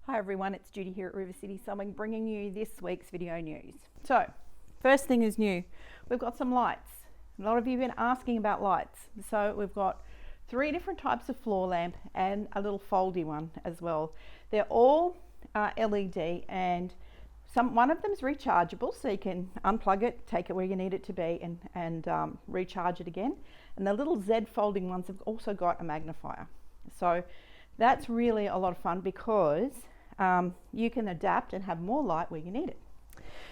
Hi everyone, it's Judy here at River City Sewing bringing you this week's video news. So, first thing is new. We've got some lights. A lot of you have been asking about lights. So we've got 3 different types of floor lamp and a little foldy one as well. They're all LED and one of them is rechargeable, so you can unplug it, take it where you need it to be and recharge it again. And the little Z folding ones have also got a magnifier. So that's really a lot of fun because you can adapt and have more light where you need it.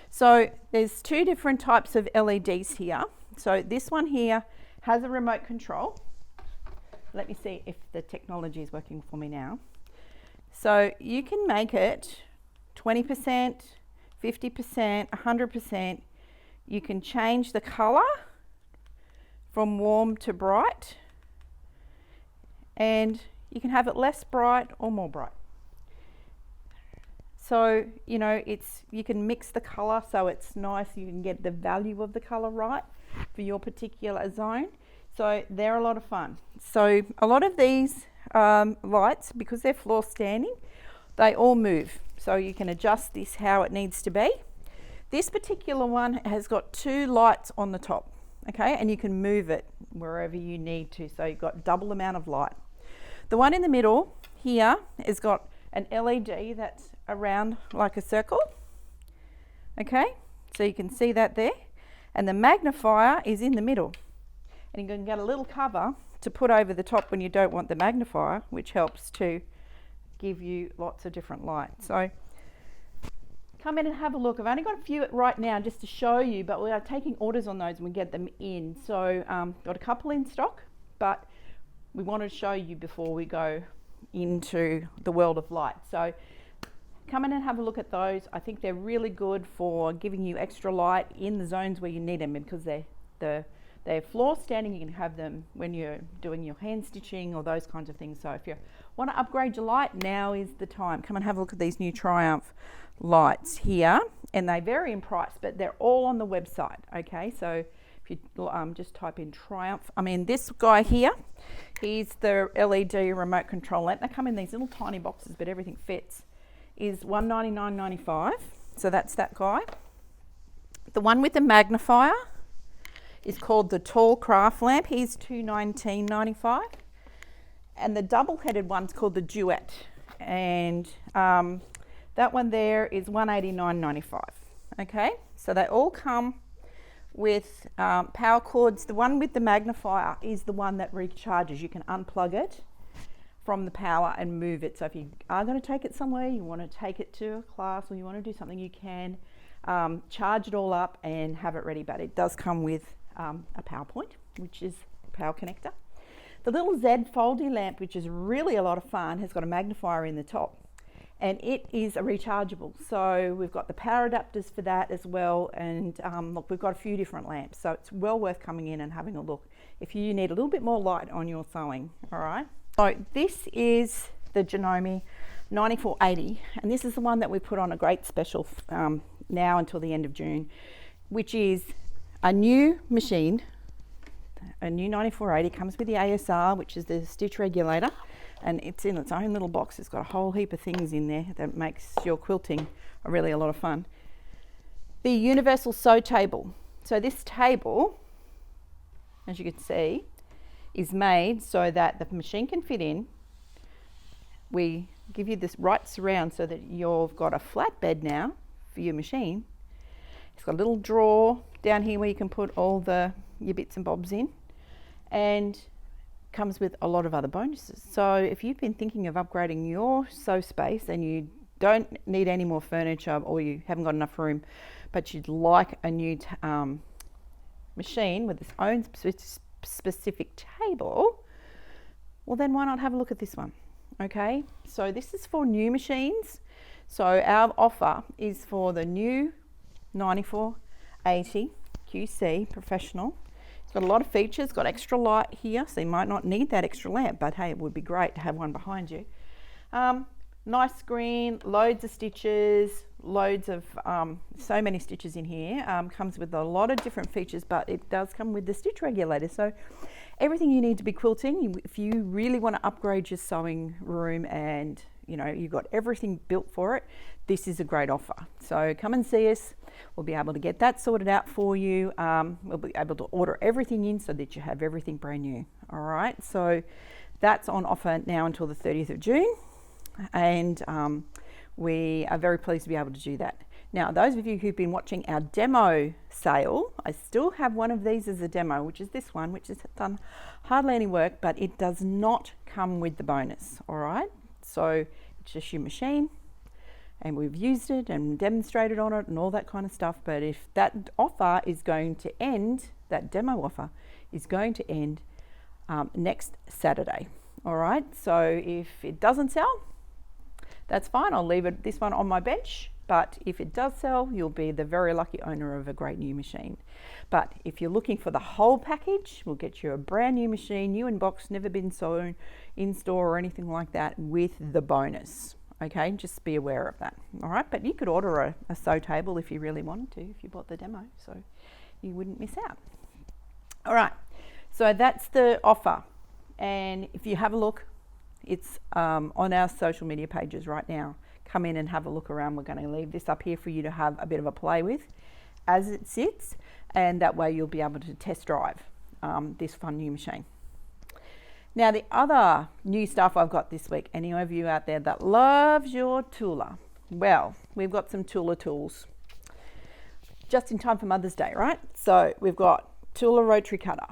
So there's 2 different types of LEDs here. So this one here has a remote control. Let me see if the technology is working for me now. So you can make it 20%, 50%, 100%. You can change the color from warm to bright, and you can have it less bright or more bright. So, you know, you can mix the color so it's nice, you can get the value of the color right for your particular zone. So they're a lot of fun. So a lot of these lights, because they're floor standing, they all move. So you can adjust this how it needs to be. This particular one has got 2 lights on the top, okay? And you can move it wherever you need to. So you've got double the amount of light. The one in the middle here has got an LED that's around like a circle, okay? So you can see that there. And the magnifier is in the middle. And you can get a little cover to put over the top when you don't want the magnifier, which helps to give you lots of different light. So come in and have a look. I've only got a few right now just to show you, but we are taking orders on those and we get them in. So got a couple in stock, but we wanted to show you before we go into the world of light. So come in and have a look at those. I think they're really good for giving you extra light in the zones where you need them, because they're floor standing. You can have them when you're doing your hand stitching or those kinds of things. So if you want to upgrade your light, now is the time. Come and have a look at these new Triumph lights here, and they vary in price, but they're all on the website, okay? So if you just type in Triumph, this guy here, he's the LED remote control lamp. They come in these little tiny boxes, but everything fits, is $199.95. So that's that guy. The one with the magnifier is called the Tall Craft Lamp. He's $219.95. And the double-headed one's called the Duet. And that one there is $189.95. Okay, so they all come with power cords. The one with the magnifier is the one that recharges. You can unplug it from the power and move it. So if you are going to take it somewhere, you want to take it to a class or you want to do something, you can charge it all up and have it ready. But it does come with a power point, which is a power connector. The little Z foldy lamp, which is really a lot of fun, has got a magnifier in the top. And it is a rechargeable. So we've got the power adapters for that as well. And look, we've got a few different lamps. So it's well worth coming in and having a look if you need a little bit more light on your sewing, all right? So this is the Janome 9480. And this is the one that we put on a great special now until the end of June, which is a new machine, a new 9480. Comes with the ASR, which is the stitch regulator. And it's in its own little box. It's got a whole heap of things in there that makes your quilting really a lot of fun. The universal sew table. So this table, as you can see, is made so that the machine can fit in. We give you this right surround so that you've got a flat bed now for your machine. It's got a little drawer down here where you can put all your bits and bobs in. And comes with a lot of other bonuses. So if you've been thinking of upgrading your sew space and you don't need any more furniture or you haven't got enough room, but you'd like a new machine with its own specific table, well then why not have a look at this one, okay? So this is for new machines. So our offer is for the new 9480 QC Professional. Got a lot of features, got extra light here, so you might not need that extra lamp, but hey, it would be great to have one behind you. Nice screen, loads of stitches, loads of, so many stitches in here. Comes with a lot of different features, but it does come with the stitch regulator. So everything you need to be quilting, if you really want to upgrade your sewing room and you know, you've got everything built for it, this is a great offer. So come and see us. We'll be able to get that sorted out for you. We'll be able to order everything in so that you have everything brand new. All right, so that's on offer now until the 30th of June. And we are very pleased to be able to do that. Now, those of you who've been watching our demo sale, I still have one of these as a demo, which is this one, which has done hardly any work, but it does not come with the bonus, all right? So it's just your machine, and we've used it and demonstrated on it and all that kind of stuff. But if that offer is going to end, that demo offer is going to end next Saturday, all right? So if it doesn't sell, that's fine. I'll leave this one on my bench. But if it does sell, you'll be the very lucky owner of a great new machine. But if you're looking for the whole package, we'll get you a brand new machine, new in box, never been sewn in store or anything like that, with the bonus. Okay, just be aware of that. All right, but you could order a sew table if you really wanted to, if you bought the demo, so you wouldn't miss out. All right, so that's the offer. And if you have a look, it's on our social media pages right now. Come in and have a look around. We're going to leave this up here for you to have a bit of a play with as it sits, and that way you'll be able to test drive this fun new machine. Now, the other new stuff I've got this week, any of you out there that loves your Tula, well, we've got some Tula tools just in time for Mother's Day, right? So we've got Tula rotary cutter,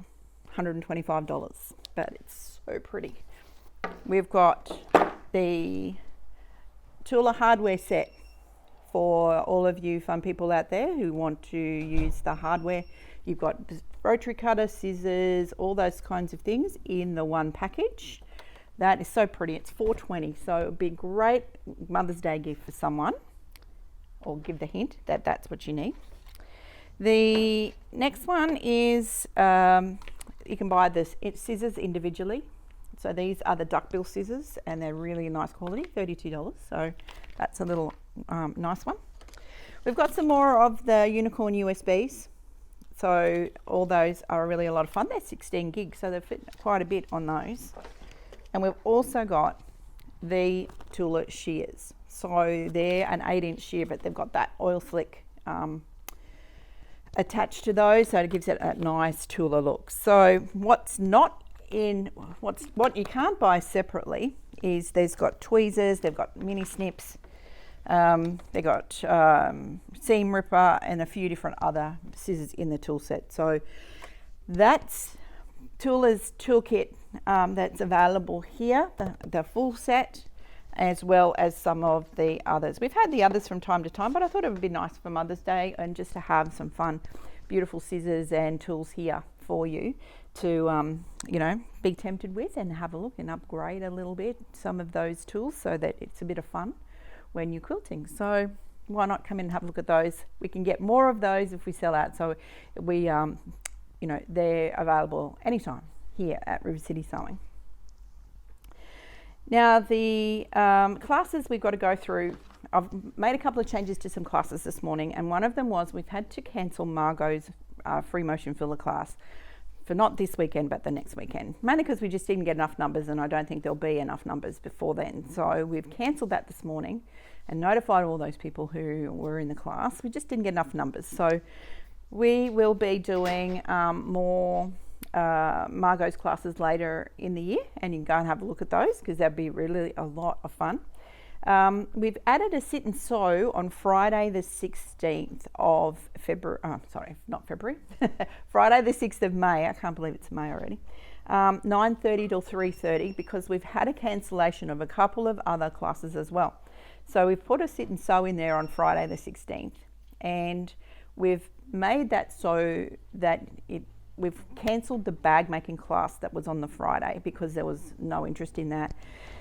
$125, but it's so pretty. We've got the Tula hardware set for all of you fun people out there who want to use the hardware. You've got the rotary cutter, scissors, all those kinds of things in the one package. That is so pretty. It's $4.20, so it would be a great Mother's Day gift for someone, or give the hint that that's what you need. The next one is you can buy the scissors individually. So these are the duckbill scissors, and they're really nice quality, $32. So that's a little nice one. We've got some more of the Unicorn USBs. So all those are really a lot of fun. They're 16 gigs, so they fit quite a bit on those. And we've also got the Tula shears. So they're an 8-inch shear, but they've got that oil slick attached to those, so it gives it a nice Tula look. So what's not what you can't buy separately is there's got tweezers, they've got mini snips, they've got seam ripper and a few different other scissors in the tool set. So that's Tula's toolkit that's available here, the full set, as well as some of the others. We've had the others from time to time, but I thought it would be nice for Mother's Day and just to have some fun, beautiful scissors and tools here for you to you know, be tempted with and have a look and upgrade a little bit some of those tools so that it's a bit of fun when you're quilting. So why not come in and have a look at those? We can get more of those if we sell out. So we you know, they're available anytime here at River City Sewing. Now the classes we've got to go through, I've made a couple of changes to some classes this morning, and one of them was we've had to cancel Margot's free motion filler class for not this weekend but the next weekend, mainly because we just didn't get enough numbers, and I don't think there'll be enough numbers before then. So we've cancelled that this morning and notified all those people who were in the class. We just didn't get enough numbers, so we will be doing more Margot's classes later in the year, and you can go and have a look at those because that'd be really a lot of fun. We've added a sit and sew on Friday the 16th of February, not February, Friday the 6th of May, I can't believe it's May already, 9:30 till 3:30, because we've had a cancellation of a couple of other classes as well. So we've put a sit and sew in there on Friday the 16th, and we've made that so that we've cancelled the bag making class that was on the Friday because there was no interest in that.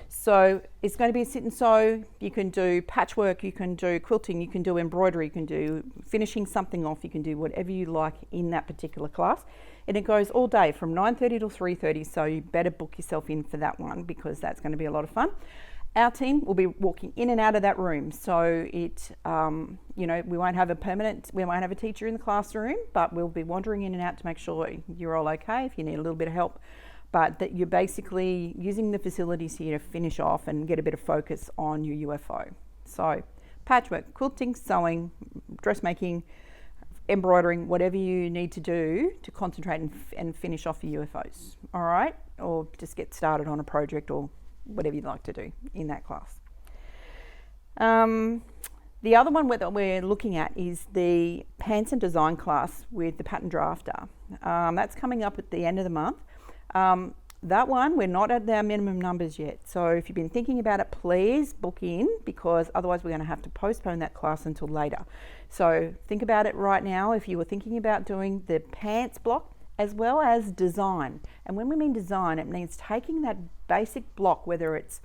So it's going to be a sit and sew. You can do patchwork, you can do quilting, you can do embroidery, you can do finishing something off, you can do whatever you like in that particular class. And it goes all day from 9:30 till 3:30, so you better book yourself in for that one because that's going to be a lot of fun. Our team will be walking in and out of that room, so it, you know, we won't have a teacher in the classroom, but we'll be wandering in and out to make sure you're all okay. If you need a little bit of help but that you're basically using the facilities here to finish off and get a bit of focus on your UFO. So patchwork, quilting, sewing, dressmaking, embroidering, whatever you need to do to concentrate and finish off your UFOs, all right? Or just get started on a project or whatever you'd like to do in that class. The other one that we're looking at is the Pants and Design class with the Pattern Drafter. That's coming up at the end of the month. That one, we're not at our minimum numbers yet. So if you've been thinking about it, please book in, because otherwise we're going to have to postpone that class until later. So think about it right now if you were thinking about doing the pants block as well as design. And when we mean design, it means taking that basic block, whether it's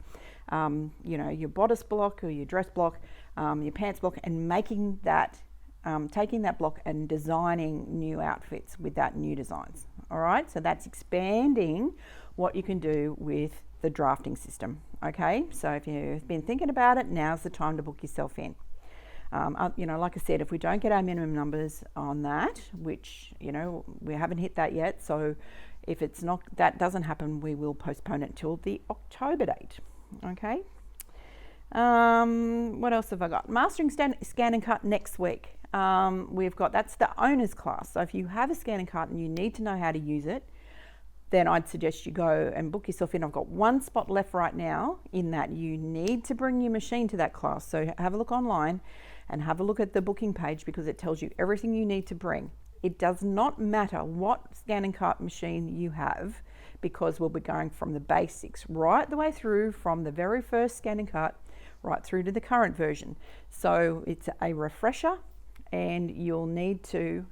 your bodice block or your dress block, your pants block, and making that, taking that block and designing new outfits with that new designs. All right, so that's expanding what you can do with the drafting system. Okay, so if you've been thinking about it, now's the time to book yourself in. Like I said, if we don't get our minimum numbers on that, which we haven't hit that yet, so if it's not, that doesn't happen, we will postpone it till the October date. Okay. What else have I got? Mastering Scan and Cut next week. That's the owner's class. So if you have a scan and cut and you need to know how to use it, then I'd suggest you go and book yourself in. I've got one spot left right now in that you need to bring your machine to that class. So have a look online and have a look at the booking page, because it tells you everything you need to bring. It does not matter what scan and cut machine you have, because we'll be going from the basics right the way through, from the very first scan and cut right through to the current version. So it's a refresher, and you'll need to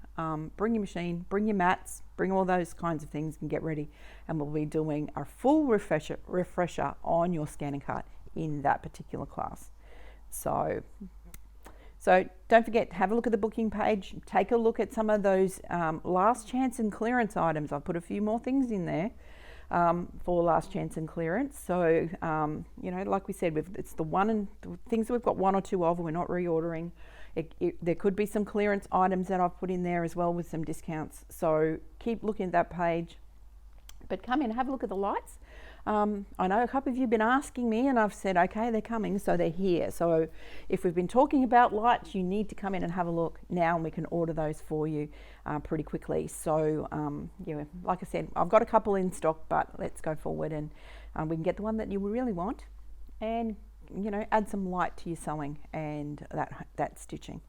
bring your machine, bring your mats, bring all those kinds of things and get ready. And we'll be doing a full refresher on your scan and cut in that particular class. So don't forget, have a look at the booking page, take a look at some of those last chance and clearance items. I've put a few more things in there for last chance and clearance. So, like we said, it's the things that we've got one or two of, we're not reordering. There could be some clearance items that I've put in there as well with some discounts. So keep looking at that page. But come in, have a look at the lights. I know a couple of you have been asking me, and I've said, okay, they're coming, so they're here. So if we've been talking about lights, you need to come in and have a look now, and we can order those for you pretty quickly. So, like I said, I've got a couple in stock, but let's go forward and we can get the one that you really want, and add some light to your sewing and that stitching.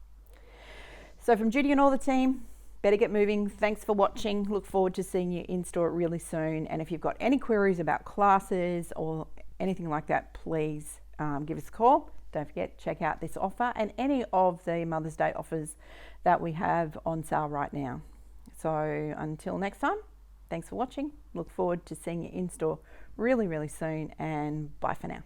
So from Judy and all the team, better get moving. Thanks for watching. Look forward to seeing you in store really soon. And if you've got any queries about classes or anything like that, please give us a call. Don't forget, check out this offer and any of the Mother's Day offers that we have on sale right now. So until next time, thanks for watching. Look forward to seeing you in store really, really soon, and bye for now.